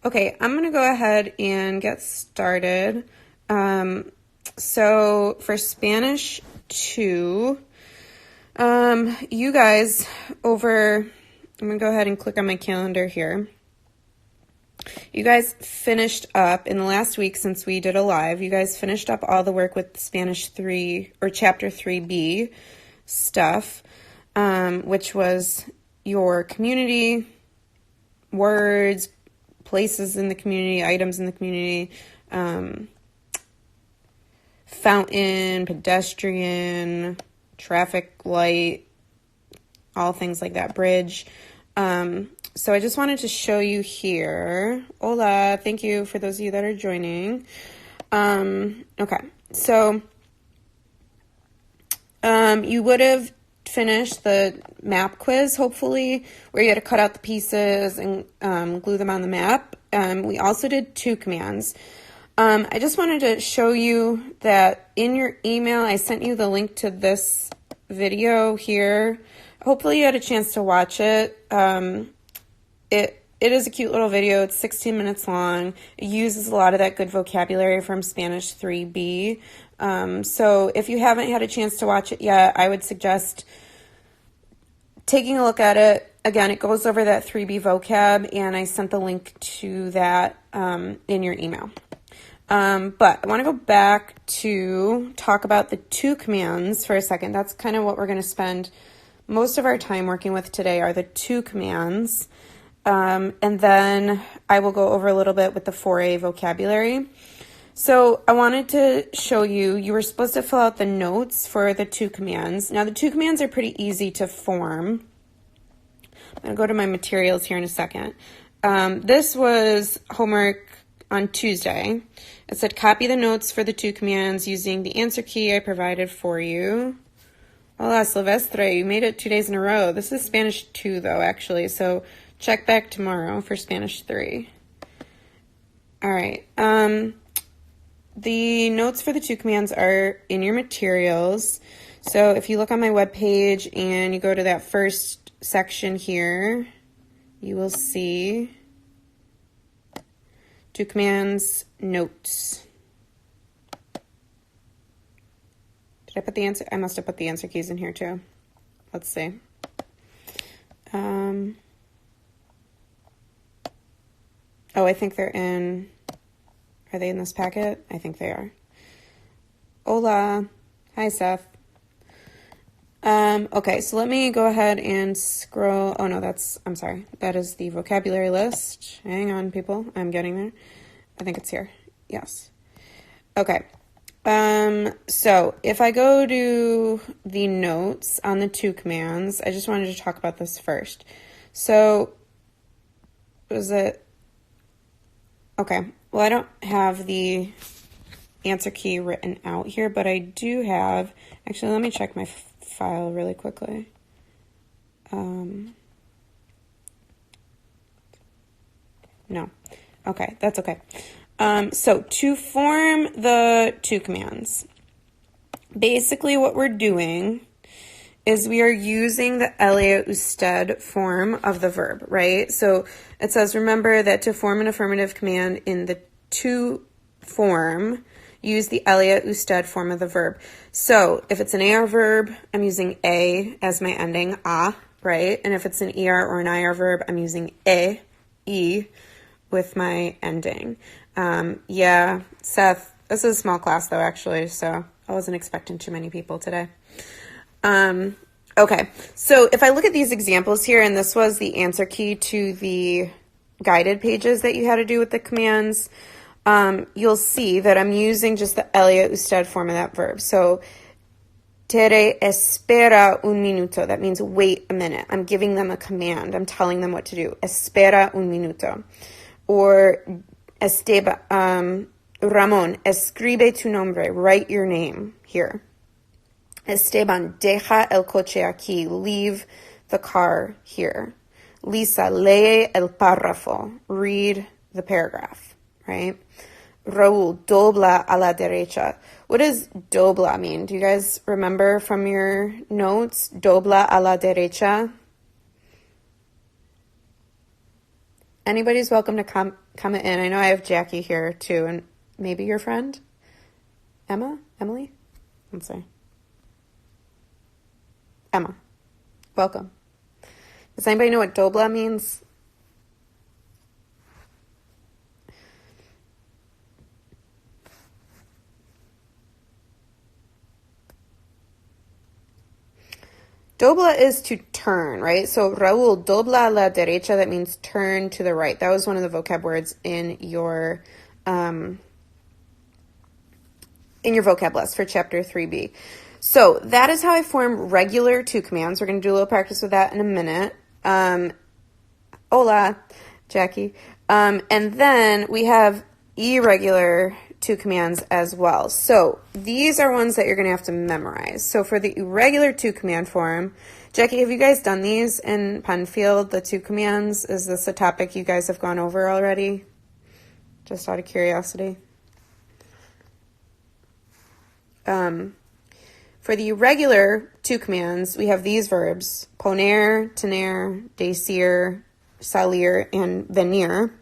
Okay, I'm going to go ahead and get started. So for Spanish 2, you guys I'm going to go ahead and click on my calendar here. You guys finished up in the last week since we did a live. You guys finished up all the work with Spanish 3 or Chapter 3B stuff, which was your community, words, places in the community, items in the community, fountain, pedestrian, traffic light, all things like that, bridge. So I just wanted to show you here. Hola, thank you for those of you that are joining. Okay, so you would have finished the map quiz, hopefully, where you had to cut out the pieces and glue them on the map. We also did 2 commands. I just wanted to show you that in your email, I sent you the link to this video here. Hopefully you had a chance to watch it. It is a cute little video. It's 16 minutes long. It uses a lot of that good vocabulary from Spanish 3B. So if you haven't had a chance to watch it yet, I would suggest taking a look at it. Again, it goes over that 3B vocab, and I sent the link to that in your email. But I want to go back to talk about the 2 commands for a second. That's kind of what we're going to spend most of our time working with today, are the 2 commands. And then I will go over a little bit with the 4A vocabulary. So I wanted to show you, you were supposed to fill out the notes for the 2 commands. Now the 2 commands are pretty easy to form. I'm going to go to my materials here in a second. This was homework on Tuesday. It said copy the notes for the 2 commands using the answer key I provided for you. Hola, Silvestre, you made it 2 days in a row. This is Spanish 2 though, actually, so check back tomorrow for Spanish 3. All right. The notes for the 2 commands are in your materials. So if you look on my webpage and you go to that first section here, you will see 2 commands, notes. Did I put the answer? I must have put the answer keys in here too. Let's see. Oh, I think they're in, are they in this packet? I think they are. Hola. Hi, Seth. Okay, so let me go ahead and scroll. Oh, no, I'm sorry. That is the vocabulary list. Hang on, people. I'm getting there. I think it's here. Yes. Okay. So if I go to the notes on the 2 commands, I just wanted to talk about this first. So, was it? Okay. Well, I don't have the answer key written out here, but I do have, actually, let me check my file really quickly. No. Okay, that's okay. So to form the 2 commands, basically what we're doing is we are using the Elia usted form of the verb, right? So it says, remember that to form an affirmative command in the to form, use the Elia usted form of the verb. So if it's an AR verb, I'm using A as my ending, a, right? And if it's an ER or an IR verb, I'm using E with my ending. Yeah, Seth, this is a small class though, actually, so I wasn't expecting too many people today. Okay, so if I look at these examples here, and this was the answer key to the guided pages that you had to do with the commands, you'll see that I'm using just the Elia usted form of that verb. So, Tere espera un minuto. That means wait a minute. I'm giving them a command. I'm telling them what to do. Espera un minuto. Or Ramon, escribe tu nombre. Write your name here. Esteban, deja el coche aquí. Leave the car here. Lisa, lee el párrafo. Read the paragraph, right? Raúl, dobla a la derecha. What does dobla mean? Do you guys remember from your notes? Dobla a la derecha. Anybody's welcome to comment in. I know I have Jackie here too, and maybe your friend? Emily? Let's see. Emma. Welcome. Does anybody know what dobla means? Dobla is to turn, right? So Raúl, dobla a la derecha, that means turn to the right. That was one of the vocab words in your vocab list for chapter 3B. So that is how I form regular to commands. We're going to do a little practice with that in a minute. Hola, Jackie. And then we have irregular to commands as well. So these are ones that you're going to have to memorize. So for the irregular to command form, Jackie, have you guys done these in Penfield, the to commands? Is this a topic you guys have gone over already? Just out of curiosity. For the irregular to commands, we have these verbs, poner, tener, decir, salir, and venir.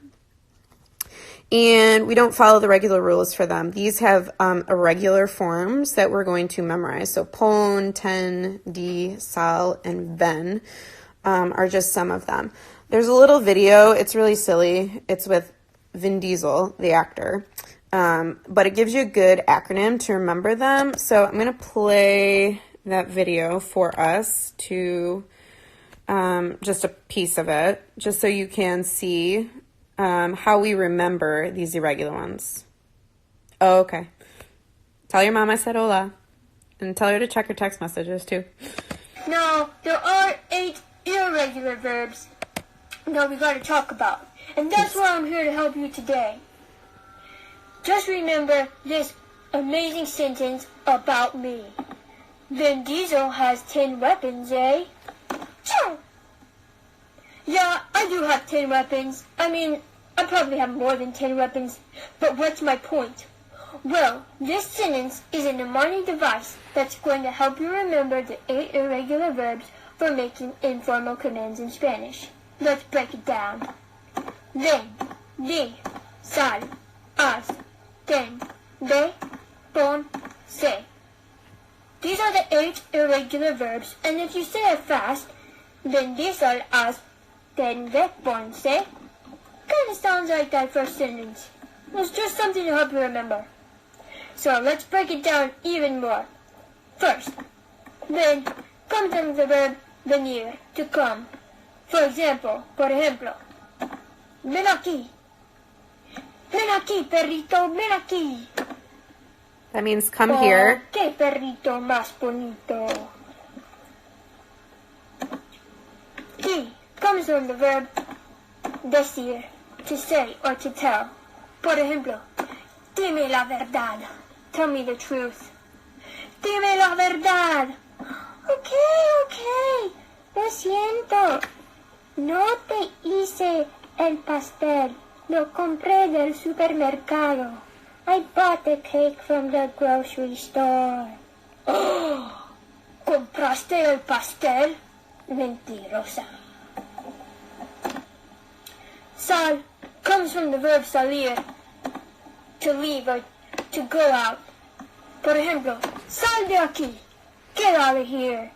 And we don't follow the regular rules for them. These have irregular forms that we're going to memorize. So pon, ten, di, sal, and ven are just some of them. There's a little video. It's really silly. It's with Vin Diesel, the actor. But it gives you a good acronym to remember them. So I'm going to play that video for us to just a piece of it, just so you can see how we remember these irregular ones. Oh, okay. Tell your mom I said hola. And tell her to check her text messages too. Now, there are 8 irregular verbs that we got to talk about. And that's why I'm here to help you today. Just remember this amazing sentence about me. Vin Diesel has 10 weapons, eh? Choo! Yeah, I do have 10 weapons. I mean, I probably have more than 10 weapons, but what's my point? Well, this sentence is a mnemonic device that's going to help you remember the 8 irregular verbs for making informal commands in Spanish. Let's break it down. Ven, di, sal, haz, ten, ve, pon, se. These are the 8 irregular verbs, and if you say it fast, then these are haz, ten, ve, pon, se. Kind of sounds like that first sentence. It's just something to help you remember. So let's break it down even more. First, ven comes from the verb venir, to come. For example, por ejemplo, ven aquí. Ven aquí, perrito, ven aquí. That means come here. Qué perrito más bonito. Qui comes from the verb decir, to say or to tell. Por ejemplo, dime la verdad. Tell me the truth. Dime la verdad. Okay. Lo siento. No te hice el pastel. Lo compré del supermercado. I bought the cake from the grocery store. Oh, ¿compraste el pastel? Mentirosa. Sal comes from the verb salir, to leave or to go out. Por ejemplo, sal de aquí. Get out of here.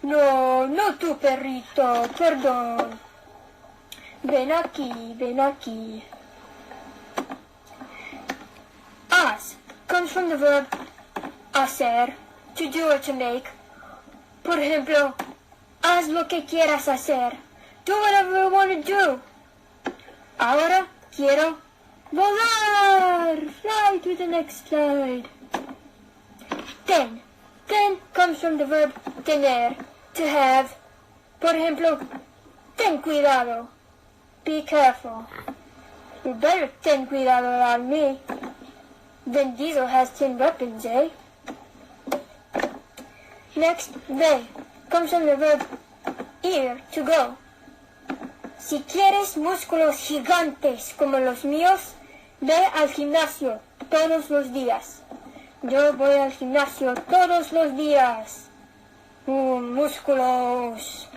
No tu perrito, perdón. Ven aquí. Haz comes from the verb hacer, to do or to make. Por ejemplo, haz lo que quieras hacer. Do whatever you want to do. Ahora quiero volar. Fly to the next slide. Ten comes from the verb tener, to have. Por ejemplo, ten cuidado. Be careful. You better ten cuidado around me. Vin Diesel has 10 weapons, eh? Next, ve comes from the verb ir, to go. Si quieres músculos gigantes como los míos, ve al gimnasio todos los días. Yo voy al gimnasio todos los días. Músculos.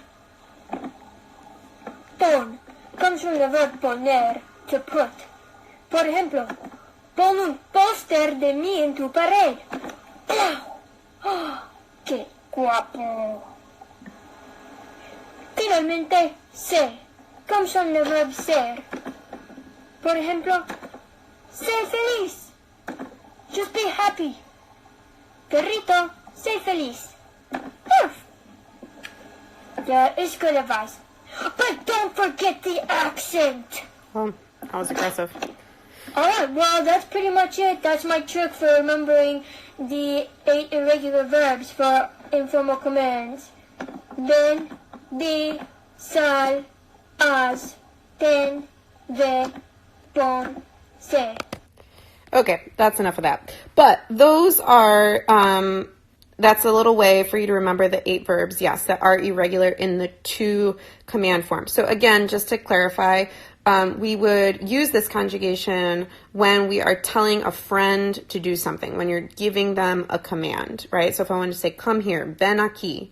pon comes from the verb poner, to put. Por ejemplo, pon un póster de mí en tu pared. ¡Oh, qué guapo! Finalmente, ser comes from the verb ser. Por ejemplo, sé feliz. Just be happy. Perrito, sé feliz. Poof. Ja, is good advice. But don't forget the accent. Oh, that was aggressive. Alright, well, that's pretty much it. That's my trick for remembering the 8 irregular verbs for informal commands. Ven, di, sal, haz, ten, ve, pon, se. Okay, that's enough of that. But those are, that's a little way for you to remember the 8 verbs, yes, that are irregular in the 2 command forms. So again, just to clarify, we would use this conjugation when we are telling a friend to do something, when you're giving them a command, right? So if I wanted to say, come here, ven aquí,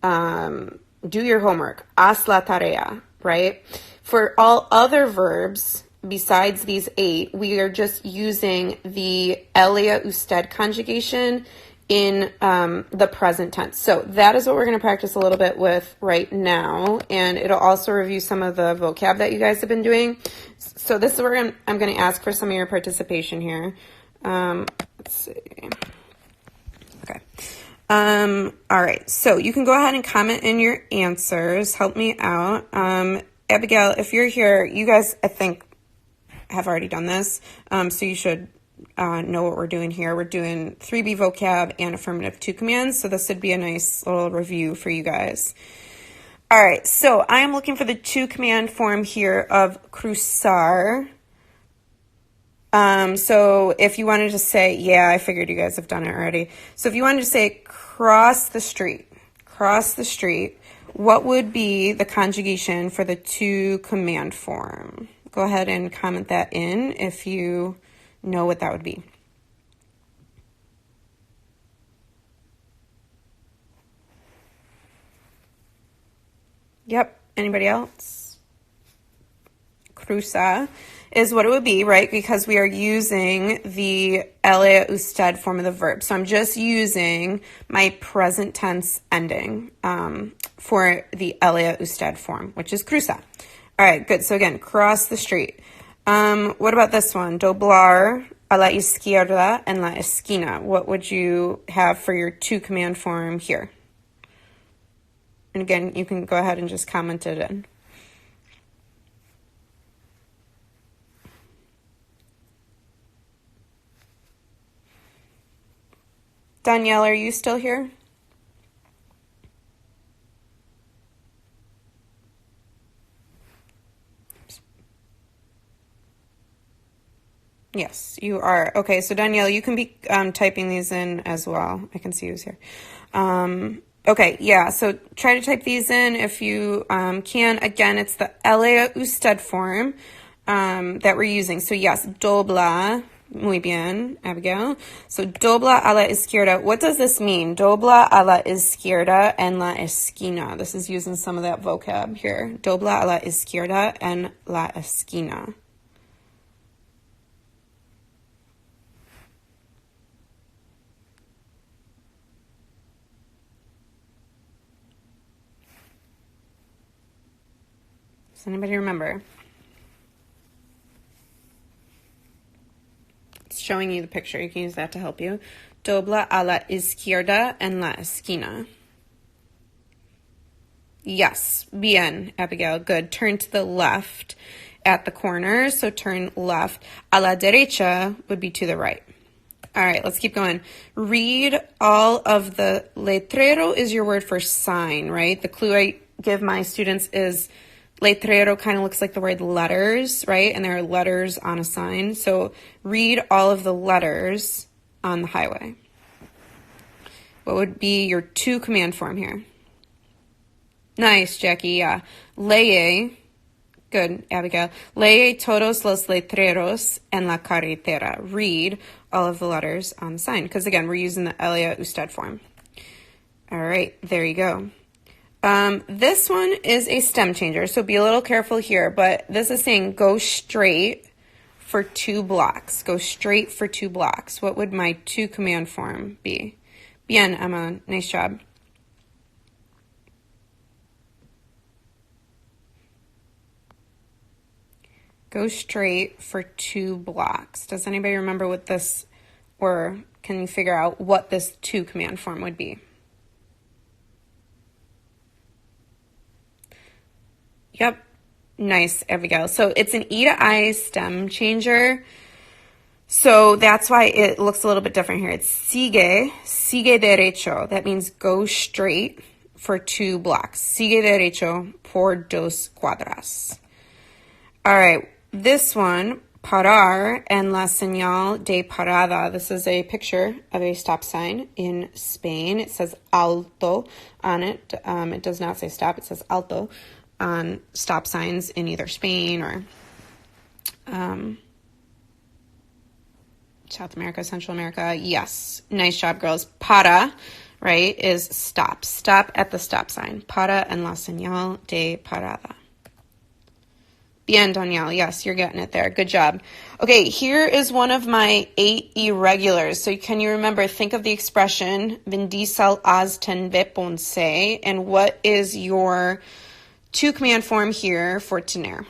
do your homework, haz la tarea, right? For all other verbs, besides these 8, we are just using the ella usted conjugation in the present tense. So that is what we're going to practice a little bit with right now, and it'll also review some of the vocab that you guys have been doing. So this is where I'm going to ask for some of your participation here. Let's see. Okay. All right, so you can go ahead and comment in your answers. Help me out. Abigail, if you're here, you guys, I think, have already done this, so you should know what we're doing here. We're doing 3B vocab and affirmative 2 commands, so this would be a nice little review for you guys. All right, so I am looking for the 2 command form here of cruzar. So if you wanted to say, yeah, I figured you guys have done it already. So if you wanted to say cross the street, what would be the conjugation for the 2 command form? Go ahead and comment that in if you know what that would be. Yep. Anybody else? Cruza is what it would be, right? Because we are using the ella usted form of the verb. So I'm just using my present tense ending for the ella usted form, which is cruza. All right, good. So again, cross the street. What about this one? Doblar a la izquierda en la esquina. What would you have for your 2 command form here? And again, you can go ahead and just comment it in. Danielle, are you still here? Yes, you are. Okay, so Danielle, you can be typing these in as well. I can see who's here. Okay, yeah, so try to type these in if you can. Again, it's the ella usted form that we're using. So yes, dobla, muy bien, Abigail. So dobla a la izquierda. What does this mean? Dobla a la izquierda en la esquina. This is using some of that vocab here. Dobla a la izquierda en la esquina. Does anybody remember? It's showing you the picture. You can use that to help you. Dobla a la izquierda en la esquina. Yes, bien, Abigail. Good. Turn to the left at the corner. So turn left. A la derecha would be to the right. All right, let's keep going. Read all of the letrero is your word for sign, right? The clue I give my students is letrero kind of looks like the word letters, right? And there are letters on a sign. So read all of the letters on the highway. What would be your 2 command form here? Nice, Jackie, yeah. Lee, good, Abigail. Lee todos los letreros en la carretera. Read all of the letters on the sign. Because again, we're using the ella usted form. All right, there you go. This one is a stem changer, so be a little careful here, but this is saying go straight for 2 blocks. Go straight for 2 blocks. What would my to command form be? Bien, Emma. Nice job. Go straight for 2 blocks. Does anybody remember what this, or can you figure out what this to command form would be? Yep. Nice, Abigail. So it's an E to I stem changer. So that's why it looks a little bit different here. It's sigue derecho. That means go straight for 2 blocks. Sigue derecho por 2 cuadras. All right, this one, parar en la señal de parada. This is a picture of a stop sign in Spain. It says alto on it. It does not say stop. It says alto on stop signs in either Spain or South America, Central America. Yes. Nice job, girls. Para, right, is stop. Stop at the stop sign. Para en la señal de parada. Bien, Danielle. Yes, you're getting it there. Good job. Okay, here is one of my 8 irregulars. So can you remember, think of the expression, Vindisal az ten ve ponce, and what is your to command form here for tener?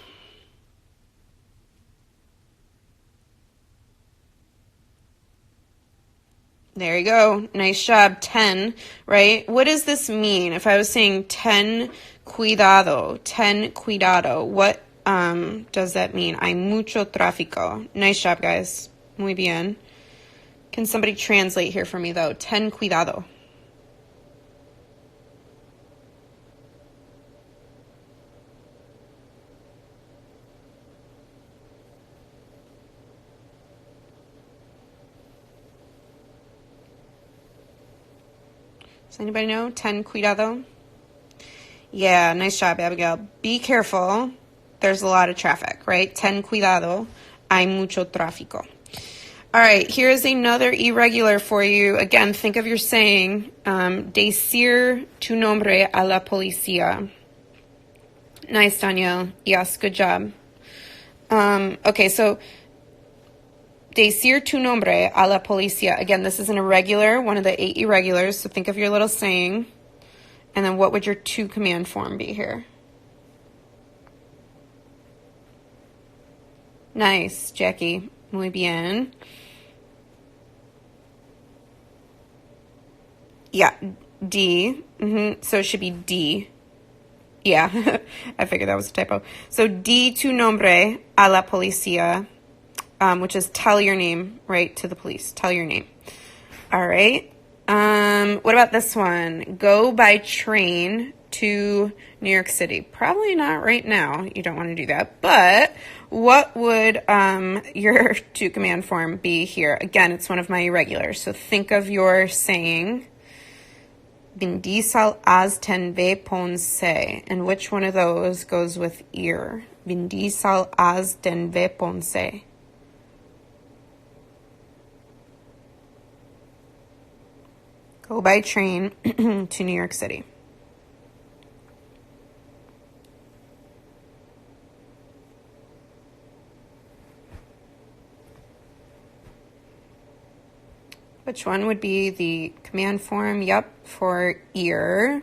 There you go. Nice job. 10, right? What does this mean? If I was saying ten cuidado, what does that mean? Hay mucho tráfico. Nice job, guys. Muy bien. Can somebody translate here for me, though? Ten cuidado. Does anybody know? Ten cuidado? Yeah, nice job, Abigail. Be careful. There's a lot of traffic, right? Ten cuidado. Hay mucho tráfico. All right, here's another irregular for you. Again, think of your saying, decir tu nombre a la policía. Nice, Danielle. Yes, good job. Okay, so decir tu nombre a la policía. Again, this is an irregular, one of the 8 irregulars. So think of your little saying. And then what would your to command form be here? Nice, Jackie. Muy bien. Yeah, D. So it should be D. Yeah, I figured that was a typo. So di tu nombre a la policía, which is tell your name, right, to the police. Tell your name. All right. What about this one? Go by train to New York City. Probably not right now. You don't want to do that. But what would your to command form be here? Again, it's one of my irregulars. So think of your saying, Vindisal az ten ve ponce. And which one of those goes with ear? Vindisal az ten ve ponce. Go by train to New York City. Which one would be the command form? Yep, for ear.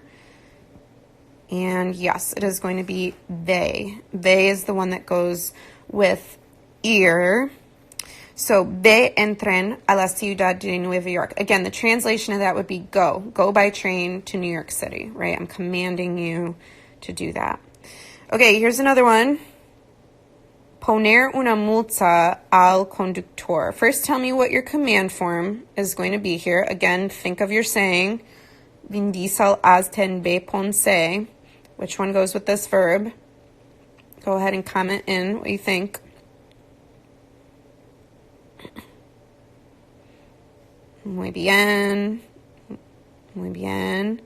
And yes, it is going to be they. They is the one that goes with ear. So, ve entren a la ciudad de Nueva York. Again, the translation of that would be go. Go by train to New York City, right? I'm commanding you to do that. Okay, here's another one. Poner una multa al conductor. First, tell me what your command form is going to be here. Again, think of your saying, Vindisal az ten ve ponce. Which one goes with this verb? Go ahead and comment in what you think. Muy bien. Muy bien.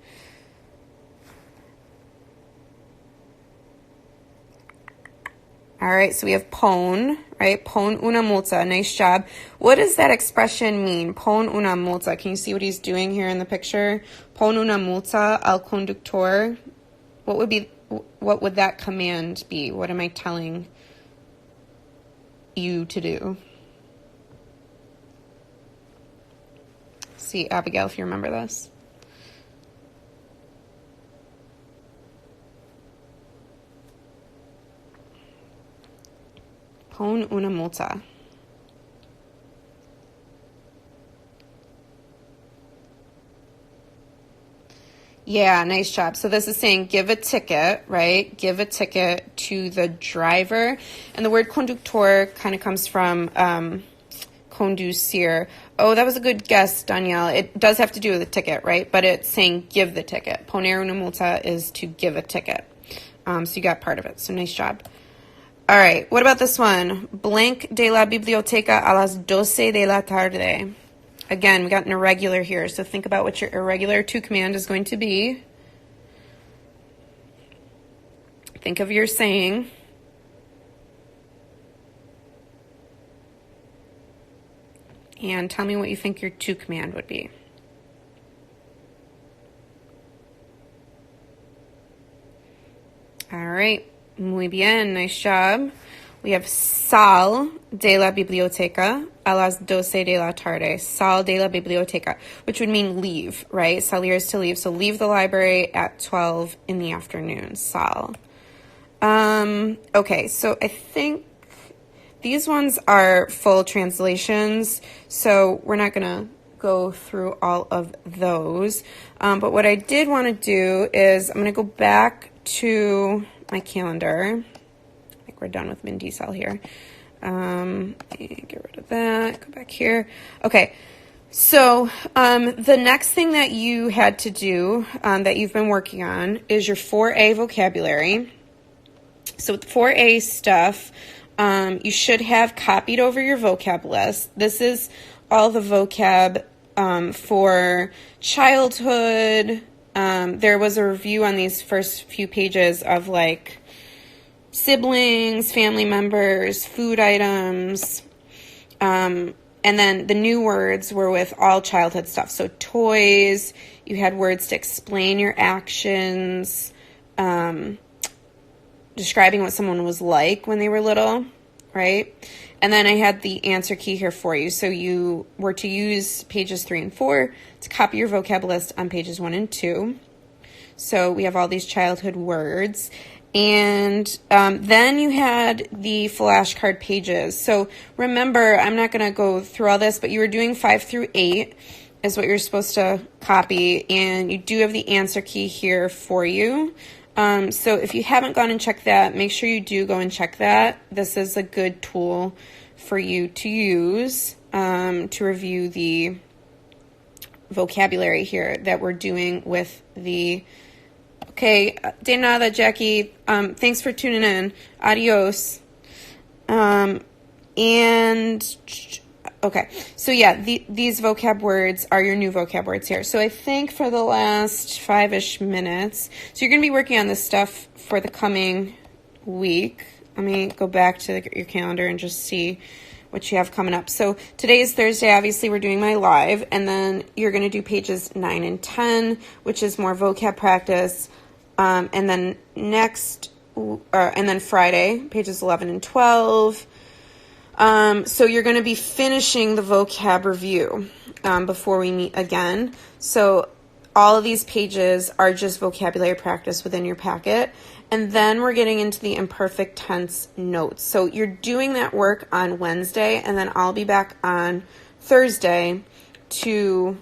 All right, so we have pon, right? Pon una multa. Nice job. What does that expression mean? Pon una multa. Can you see what he's doing here in the picture? Pon una multa al conductor. what would that command be? What am I telling you to do? See, Abigail, if you remember this. Pon una multa. Yeah, nice job. So this is saying give a ticket, right? Give a ticket to the driver. And the word conductor kind of comes from conducir. Oh, that was a good guess, Danielle. It does have to do with a ticket, right? But it's saying give the ticket. Poner una multa is to give a ticket. So you got part of it. So nice job. All right. What about this one? Blank de la biblioteca a las 12 de la tarde. Again, we got an irregular here. So think about what your irregular to command is going to be. Think of your saying. And tell me what you think your to command would be. All right. Muy bien. Nice job. We have sal de la biblioteca a las 12 de la tarde. Sal de la biblioteca, which would mean leave, right? Salir is to leave. So leave the library at 12 in the afternoon. Sal. Okay, so I think these ones are full translations, so we're not going to go through all of those. But what I did want to do is I'm going to go back to my calendar. I think we're done with Min Diesel here. And get rid of that. Go back here. Okay. So the next thing that you had to do that you've been working on is your 4A vocabulary. So with the 4A stuff, you should have copied over your vocab list. This is all the vocab for childhood. There was a review on these first few pages of like siblings, family members, food items, and then the new words were with all childhood stuff. So toys, you had words to explain your actions, describing what someone was like when they were little, right? And then I had the answer key here for you. So you were to use pages 3 and 4 to copy your vocab list on pages 1 and 2. So we have all these childhood words. And then you had the flashcard pages. So remember, I'm not going to go through all this, but you were doing 5 through 8 is what you're supposed to copy. And you do have the answer key here for you. So if you haven't gone and checked that, make sure you do go and check that. This is a good tool for you to use to review the vocabulary here that we're doing with the... Okay, de nada, Jackie. Thanks for tuning in. Adios. Okay, so yeah, these vocab words are your new vocab words here. So I think for the last 5-ish minutes, so you're going to be working on this stuff for the coming week. Let me go back to your calendar and just see what you have coming up. So today is Thursday. Obviously, we're doing my live, and then you're going to do pages 9 and 10, which is more vocab practice. And then and then Friday, pages 11 and 12. So you're going to be finishing the vocab review before we meet again. So all of these pages are just vocabulary practice within your packet. And then we're getting into the imperfect tense notes. So you're doing that work on Wednesday, and then I'll be back on Thursday to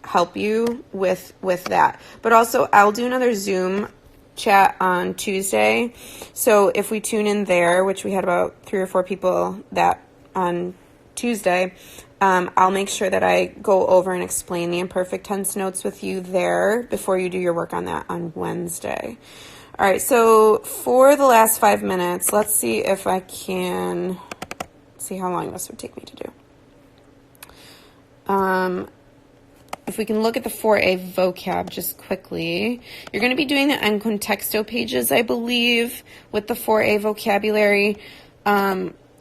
help you with that. But also, I'll do another Zoom chat on Tuesday. So if we tune in there, which we had about 3 or 4 people that on Tuesday, I'll make sure that I go over and explain the imperfect tense notes with you there before you do your work on that on Wednesday. All right, so for the last 5 minutes, let's see if I can see how long this would take me to do. If we can look at the 4A vocab just quickly, you're going to be doing the en contexto pages, I believe, with the 4A vocabulary.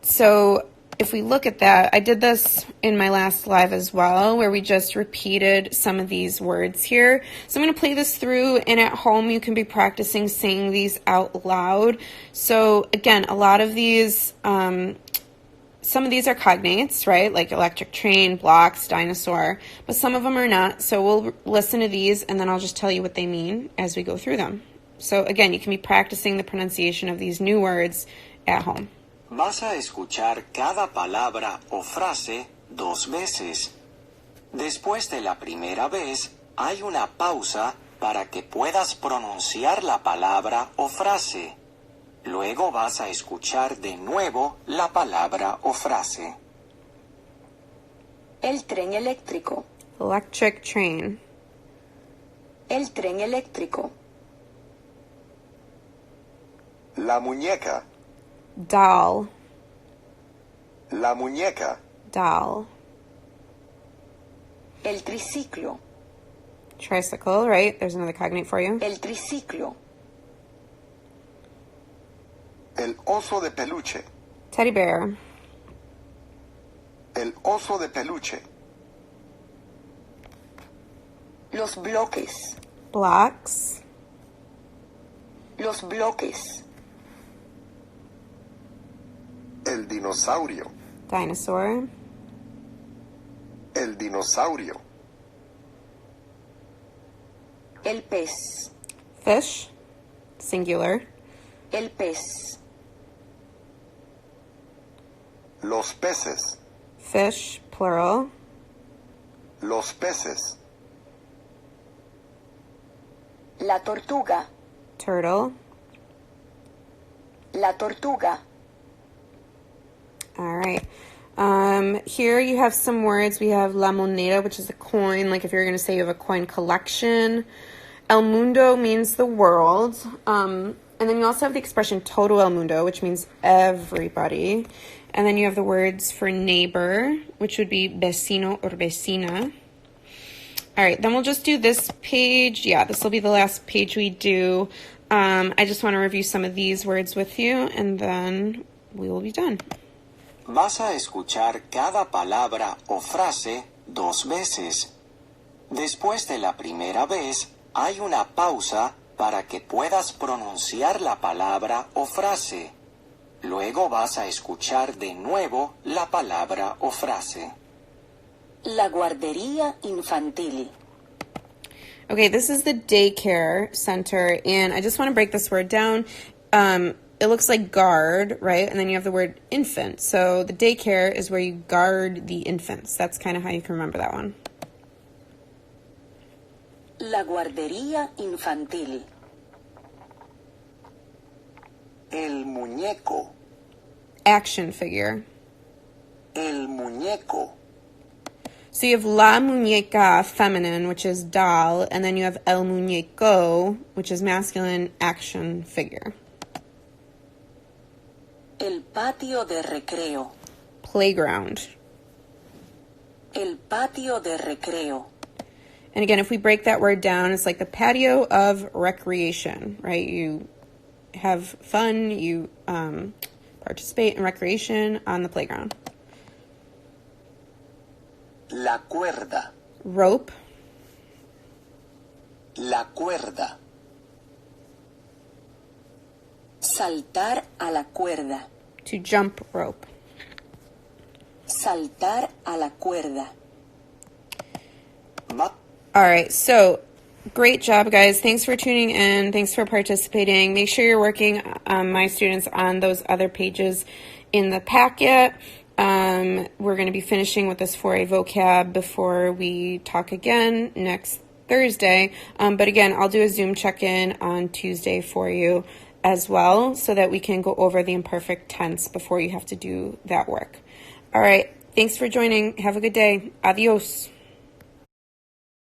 So if we look at that, I did this in my last live as well, where we just repeated some of these words here. So I'm going to play this through, and at home you can be practicing saying these out loud. So again, a lot of these, some of these are cognates, right? Like electric train, blocks, dinosaur, but some of them are not. So we'll listen to these, and then I'll just tell you what they mean as we go through them. So again, you can be practicing the pronunciation of these new words at home. Vas a escuchar cada palabra o frase 2 veces. Después de la primera vez, hay una pausa para que puedas pronunciar la palabra o frase. Luego vas a escuchar de nuevo la palabra o frase. El tren eléctrico. Electric train. El tren eléctrico. La muñeca. Doll. La muñeca. Doll. El triciclo. Tricycle, right? There's another cognate for you. El triciclo. El oso de peluche. Teddy bear. El oso de peluche. Los bloques. Blocks. Los bloques. El dinosaurio. Dinosaur. El dinosaurio. El pez. Fish. Singular. El pez. Los peces. Fish, plural. Los peces. La tortuga. Turtle. La tortuga. All right. Here you have some words. We have la moneda, which is a coin. Like if you're going to say you have a coin collection. El mundo means the world. And then you also have the expression todo el mundo, which means everybody. And then you have the words for neighbor, which would be vecino or vecina. All right, then we'll just do this page. Yeah, this will be the last page we do. I just want to review some of these words with you, and then we will be done. Vas a escuchar cada palabra o frase 2 veces. Después de la primera vez, hay una pausa para que puedas pronunciar la palabra o frase. Luego vas a escuchar de nuevo la palabra o frase. La guardería infantil. Okay, this is the daycare center, and I just want to break this word down. It looks like guard, right? And then you have the word infant. So the daycare is where you guard the infants. That's kind of how you can remember that one. La guardería infantil. El muñeco. Action figure. El muñeco. So you have la muñeca, feminine, which is doll, and then you have el muñeco, which is masculine, action figure. El patio de recreo. Playground. El patio de recreo. And again, if we break that word down, it's like the patio of recreation, right? You have fun, you participate in recreation on the playground. La cuerda. Rope. La cuerda. Saltar a la cuerda. To jump rope. Saltar a la cuerda. All right, so great job, guys. Thanks for tuning in. Thanks for participating. Make sure you're working, my students, on those other pages in the packet. We're going to be finishing with this 4A vocab before we talk again next Thursday. But again, I'll do a Zoom check-in on Tuesday for you as well, so that we can go over the imperfect tense before you have to do that work. All right, thanks for joining. Have a good day. Adios.